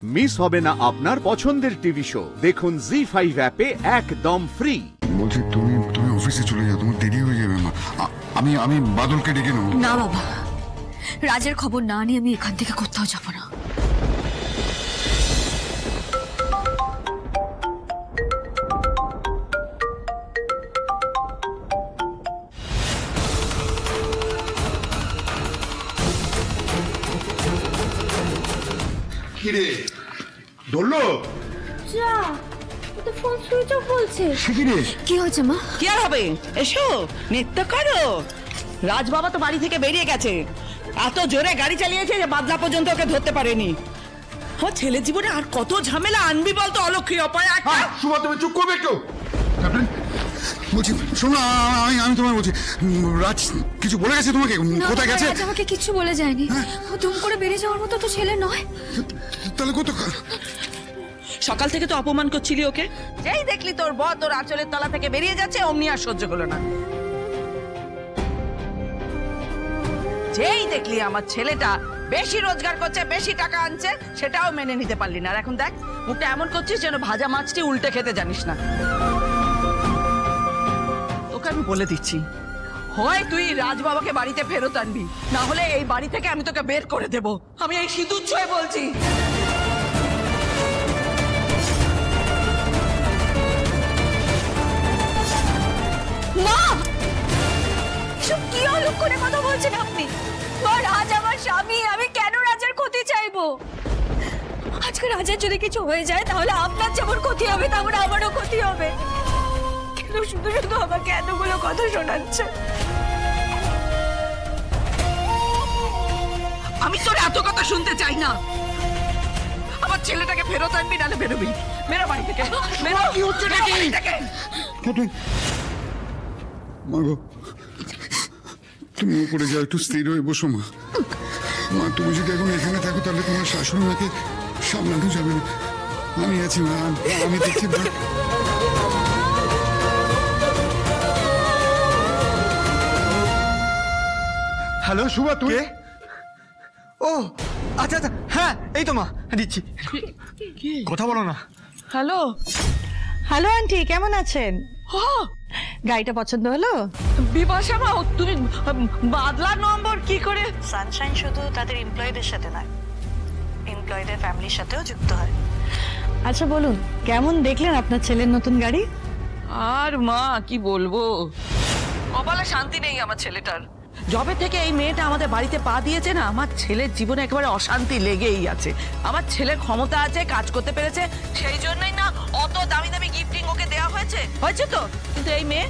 Miss হবে না আপনার পছন্দের টিভি শো। দেখুন জি5 অ্যাপে একদম ফ্রি। বলছি তুমি অফিসে চলে যাও, তোমার দেরি হয়ে যাবে। মা আমি বাদলকে ডেকে নেবো। না বাবা, রাজের খবর না নিয়ে আমি এখান থেকে কোথাও যাব না। কিরে ধরলো? যা, তো ফোন সুইচ অফ বলছে। শিখিরে কি হয়েছে মা? কি আর হবে, এসো নৃত্য করো। রাজ বাবা তো বাড়ি থেকে বেরিয়ে গেছে, এত জোরে গাড়ি চালিয়েছে যে বাদলা পর্যন্ত ওকে ধরতে পারেনি। ও ছেলের জীবনে আর কত ঝামেলা আনবি বলতো অলক্ষী অপায় একটা। সুমা তুমি চুপ করবে একটু। বলছি শোনো, আমি তোমায় বলছি, রাজ কিছু বলে গেছে তোমাকে? কোথায় গেছে? রাজ আমাকে কিছু বলে যায়নি। ও দুম করে বেরিয়ে যাওয়ার মতো তো ছেলে নয়। তাহলে কত সকাল থেকে তো অপমান করছিলি ওকে, যেই দেখলি তোর বর তোর আঁচলের তলা থেকে বেরিয়ে যাচ্ছে অমনি আর সহ্য হলো না। যেই দেখলি আমার ছেলেটা বেশি রোজগার করছে, বেশি টাকা আনছে, সেটাও মেনে নিতে পারলি না। আর এখন দেখ মুখটা এমন করছিস যেন ভাজা মাছটি উল্টে খেতে জানিস না। তোকে আমি বলে দিচ্ছি, হয় তুই রাজ বাবাকে বাড়িতে ফেরত আনবি, না হলে এই বাড়ি থেকে আমি তোকে বের করে দেব। আমি এই সিঁদুর ছুঁয়ে বলছি। মা, এসব কি অলুক করে কথা বলছেন আপনি? রাজ আমার স্বামী, আমি কেন রাজার ক্ষতি চাইবো? আজকে রাজার যদি কিছু হয়ে যায় তাহলে আপনার যেমন ক্ষতি হবে তেমন আমারও ক্ষতি হবে। কেন শুধু শুধু আমাকে এতগুলো কথা শোনাচ্ছে? আমি তোর এত কথা শুনতে চাই না। আমার ছেলেটাকে ফেরত আনবি, নালে বেরোবি। বেরো বাড়ি থেকে, বেরো। কি হচ্ছে নাকি? মাগো তুমি উপরে যাও, একটু স্থির হয়ে বসো। মা তুমি যদি এখন এখানে থাকো তাহলে তোমার শাশুড়ি মাকে সামলানো যাবে না। আমি আছি মা, আমি দেখছি। মা হ্যালো শুভা, তুই? ও আচ্ছা আচ্ছা, হ্যাঁ এই তো মা দিচ্ছি, কথা বলো না। হ্যালো হ্যালো আন্টি, কেমন আছেন? গাড়িটা পছন্দ হলো? বিপাশা মা, তুমি বাদলা নম্বর কি করে? সানশাইন শুধু তাদের এমপ্লয়ীদের সাথে নয়, এমপ্লয়ীদের ফ্যামিলির সাথেও যুক্ত হয়। আচ্ছা বলুন, কেমন দেখলেন আপনার ছেলের নতুন গাড়ি? আর মা কি বলবো, কপালে শান্তি নেই আমার ছেলেটার। যবে থেকে এই মেয়েটা আমাদের বাড়িতে পা দিয়েছে না, আমার ছেলের জীবনে একেবারে অশান্তি লেগেই আছে। আমার ছেলের ক্ষমতা আছে, কাজ করতে পেরেছে, সেই জন্যই না অত দামি দামি গিফটিং ওকে দেওয়া হয়েছে তো। কিন্তু এই মেয়ে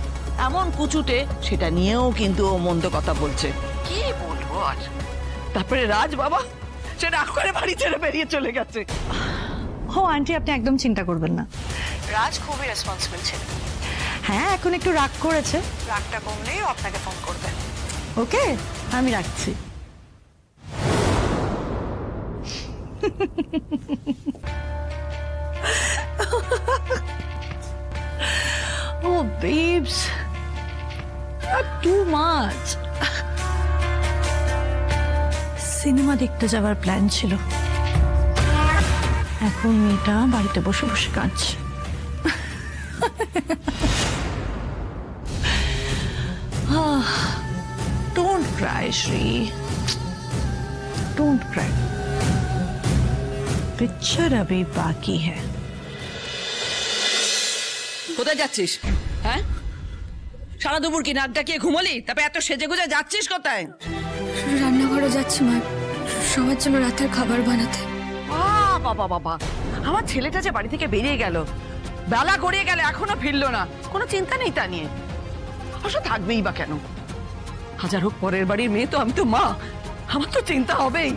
এমন কুচুটে, সেটা নিয়েও কিন্তু ও মন্দ কথা বলছে। কি বলবো আর। তারপরে রাজ বাবা সে রাগ করে বাড়ি ছেড়ে বেরিয়ে চলে গেছে। ও আন্টি, আপনি একদম চিন্তা করবেন না, রাজ খুবই রেসপন্সিবল ছেলে। হ্যাঁ এখন একটু রাগ করেছে, রাগটা কমলেই আপনাকে ফোন করবে। ওকে, আমি রাখছি। ও বেবস, টু মাচ। সিনেমা দেখতে যাওয়ার প্ল্যান ছিল, এখন মেয়েটা বাড়িতে বসে বসে কাঁদছে। Don't cry, Shri. Don't cry. Picture अभी बाकी है। কোথায় যাচ্ছিস? হ্যাঁ, সারা দুপুর কি নাক ডাকিয়ে ঘুমোলি? তারপরে এত সেজে গুজে যাচ্ছিস কোথায়? রান্নাঘরে যাচ্ছি মা, সবার জন্য রাতের খাবার বানাতে। বাবা বাবা, আমার ছেলেটা যে বাড়ি থেকে বেরিয়ে গেল, বেলা গড়িয়ে গেল, এখনো ফিরলো না। কোনো চিন্তা নেই তা নিয়ে, অবশ্য থাকবেই বা কেন? হাজার হোক পরের বাড়ির মেয়ে তো, আমি তো মা, আমার তো চিন্তা হবেই।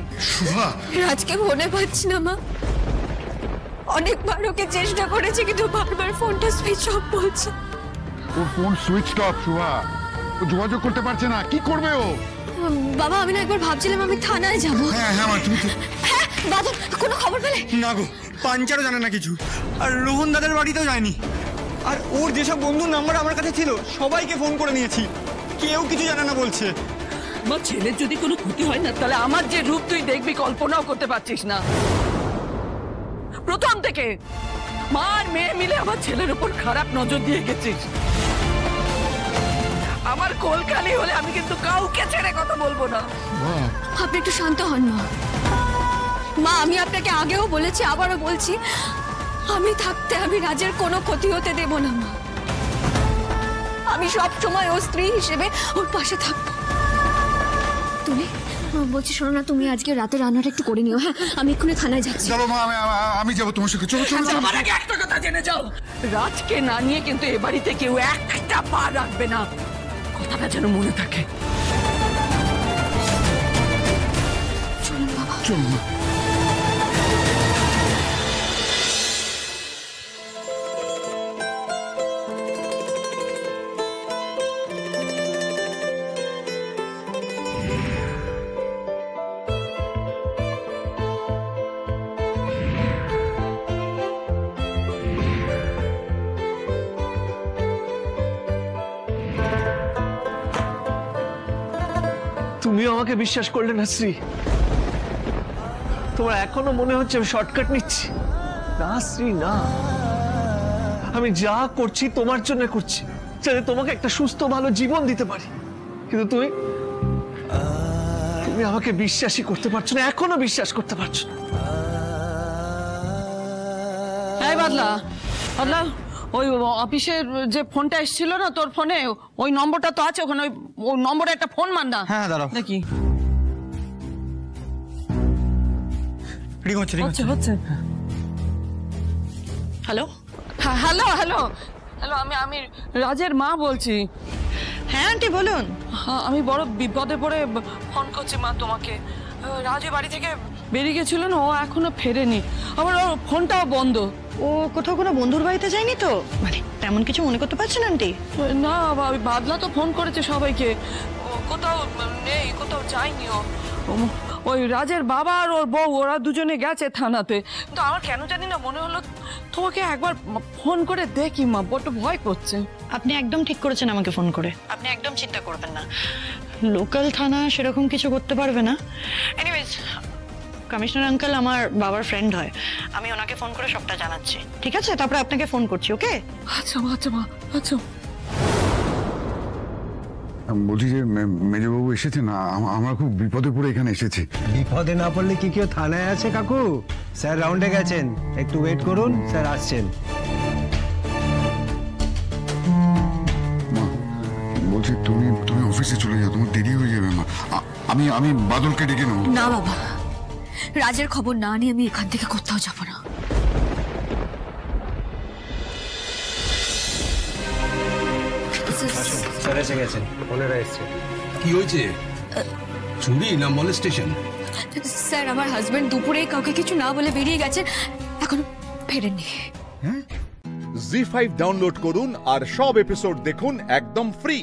রাজকে ফোনে পাচ্ছি না মা, অনেকবার ওকে চেষ্টা করেছি কিন্তু বারবার ফোনটা সুইচ অফ বলছে। ওর ফোন সুইচ অফ শুভা, ও যোগাযোগ করতে পারছে না, কি করবে ও? বাবা আমি না একবার ভাবছিলাম আমি থানায় যাবো। হ্যাঁ হ্যাঁ মা, তুমি হ্যাঁ বাবা, কোনো খবর পেলে? না গো, পাঞ্চারও জানে না কিছু, আর রোহন দাদার বাড়িতেও যায়নি। আর ওর যেসব বন্ধুর নাম্বার আমার কাছে ছিল সবাইকে ফোন করে নিয়েছি, কেউ কিছু জানে না বলছে। আমার ছেলের যদি কোনো ক্ষতি হয় না, তাহলে আমার যে রূপ তুই দেখবি কল্পনাও করতে পারছিস না। প্রথম থেকে মা আর মেয়ে মিলে আমার ছেলের উপর খারাপ নজর দিয়ে গেছিস। আমার কোল খালি হলে আমি কিন্তু কাউকে ছেড়ে কথা বলবো না। আপনি একটু শান্ত হন মা। মা আমি আপনাকে আগেও বলেছি, আবারও বলছি, আমি থাকতে আমি রাজের কোনো ক্ষতি হতে দেব না মা। আমি সব সময় ওর স্ত্রী হিসেবে ওর পাশে থাকবো। তুমি বলছি শোনো না, তুমি আজকে রাতে রান্নাটা একটু করে নিও। হ্যাঁ, আমি এক্ষুনি থানায় যাচ্ছি। চলো মা, আমি যাবো তোমার সাথে। চলো চলো চলো। আমার আগে একটা কথা জেনে যাও, রাজকে না নিয়ে কিন্তু এ বাড়িতে কেউ একটা পা রাখবে না, কথাটা যেন মনে থাকে। চলুন বাবা। চলো মা। তুমিও আমাকে বিশ্বাস করলে না শ্রী? তোমার এখনো মনে হচ্ছে আমি শর্টকাট নিচ্ছি? না শ্রী, না। আমি যা করছি তোমার জন্য করছি, যাতে তোমাকে একটা সুস্থ ভালো জীবন দিতে পারি। কিন্তু তুমি আমাকে বিশ্বাসই করতে পারছো না, এখনো বিশ্বাস করতে পারছো না। এই বাদলা, বাদলা, ওই অফিসের যে ফোনটা এসেছিল না তোর ফোনে, ওই নম্বরটা তো আছে ওখানে, ওই নম্বরে একটা ফোন মার না। হ্যাঁ দাঁড়াও দেখি। রিং হচ্ছে, রিং হচ্ছে। হচ্ছে। হ্যালো হ্যালো হ্যালো হ্যালো, আমি রাজের মা বলছি। হ্যাঁ আন্টি বলুন। হ্যাঁ, আমি বড় বিপদে পড়ে ফোন করছি মা তোমাকে। রাজের বাড়ি থেকে বেরিয়ে গেছিল না, ও এখনো ফেরেনি, আবার ওর ফোনটাও বন্ধ। ও কোথাও কোনো বন্ধুর বাড়িতে যায়নি তো? মানে তেমন কিছু মনে করতে পারছেন আন্টি? না, বাদলা তো ফোন করেছে সবাইকে, ও কোথাও নেই, কোথাও যায়নি। ওই রাজের বাবা আর ওর বউ ওরা দুজনে গেছে থানাতে। কিন্তু আমার কেন জানি না মনে হলো তোমাকে একবার ফোন করে দেখি মা, বড্ড ভয় করছে। আপনি একদম ঠিক করেছেন আমাকে ফোন করে। আপনি একদম চিন্তা করবেন না, লোকাল থানা সেরকম কিছু করতে পারবে না। এনিওয়েজ, কমিশনার আঙ্কেল আমার বাবার ফ্রেন্ড হয়, আমি ওনাকে ফোন করে সবটা জানাচ্ছি, ঠিক আছে? তারপরে আপনাকে ফোন করছি, ওকে? আচ্ছা মা, আচ্ছা মা, আচ্ছা। বলছি যে মেজবাবু এসেছে না, আমরা খুব বিপদে পড়ে এখানে এসেছি। বিপদে না পড়লে কি কেউ থানায় আছে কাকু? স্যার রাউন্ডে গেছেন, একটু ওয়েট করুন, স্যার আসছেন। মা বলছি তুমি অফিসে চলে যাও, তোমার দেরি হয়ে যাবে মা। আমি বাদলকে ডেকে নেবো। না বাবা, রাজের খবর না নিয়ে আমি এখান থেকে কোথাও যাব না। স্যার এসে গেছেন, ওনারা এসছে। কি হয়েছে? চুরি না মলেস্টেশন? স্যার আমার হাজবেন্ড দুপুরে কাউকে কিছু না বলে বেরিয়ে গেছে, এখনো ফেরেননি। জি5 ডাউনলোড করুন আর সব এপিসোড দেখুন একদম ফ্রি।